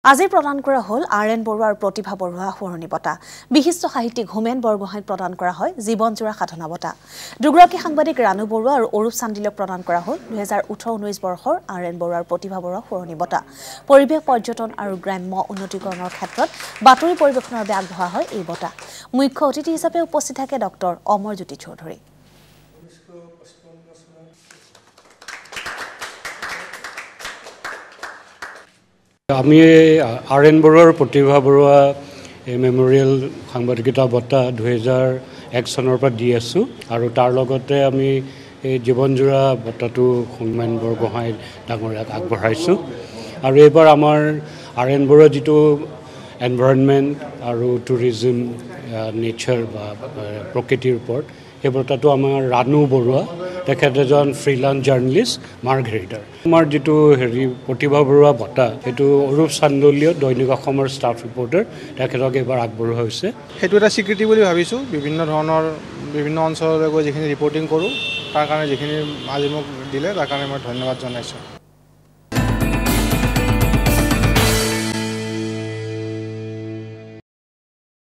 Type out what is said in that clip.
আজি প্ৰদান কৰা হল আৰএন বৰুৱাৰ প্ৰতিভা বৰুৱা সোঁৱৰণী বঁটা বিশিষ্ট সাহিত্যিক হোমেন বৰগোহাঁইক প্ৰদান কৰা হয় জীৱনজোৰা সাধনা বঁটা দুগৰাকী সাংবাদিক ৰাণু বৰুৱা আৰু অৰূপ চান্দিলক প্ৰদান কৰা হল 2018-19 বৰ্ষৰ আৰএন বৰুৱাৰ প্ৰতিভা বৰুৱা সোঁৱৰণী বঁটা পৰিৱেশ পৰ্যটন আৰু গ্ৰাম্য উন্নতিকৰণৰ ক্ষেত্ৰত বাতৰি পৰিৱেশনৰ বাবে আগবঢ়োৱা হয় এই বঁটা মুখ্য অতিথি হিচাপে উপস্থিত থাকে ডক্টৰ অমৰজ্যোতি চৌধুৰী আমি আৰএন বৰুৱাৰ প্ৰতিভা বৰুৱা মেমৰিয়েল সাংবাদিকতা বঁটা 2001 চনৰ পৰা দি আছোঁ আৰু তাৰ লগতে আমি এই জীৱনজোৰা বঁটাটো হোমেন বৰগোহাঁই ডাঙৰীয়াক আগবঢ়াইছোঁ আৰু এইবাৰ আমাৰ আৰএন বৰুৱা যিটো এনভাইৰনমেণ্ট আৰু টুৰিজিম নেচাৰ বা প্ৰকৃতিৰ ওপৰত সেই বঁটাটো আমাৰ ৰাণু বৰুৱা তেখেত এজন ফ্ৰীলান্স জাৰ্নেলিষ্ট মাৰ্ঘেৰিটাৰ আমাৰ যিটো প্ৰতিভা বৰুৱা বঁটা সেইটো অৰূপ চান্দলীয় দৈনিক অসমৰ ষ্টাফ ৰিপৰ্টাৰ তেখেতক এইবাৰ আগবঢ়োৱা হৈছে সেইটো এটা স্বীকৃতি বুলি ভাবিছোঁ বিভিন্ন অঞ্চললৈ গৈ যিখিনি ৰিপৰ্টিং কৰোঁ তাৰ কাৰণে যিখিনি আজি মোক দিলে তাৰ কাৰণে মই ধন্যবাদ জনাইছোঁ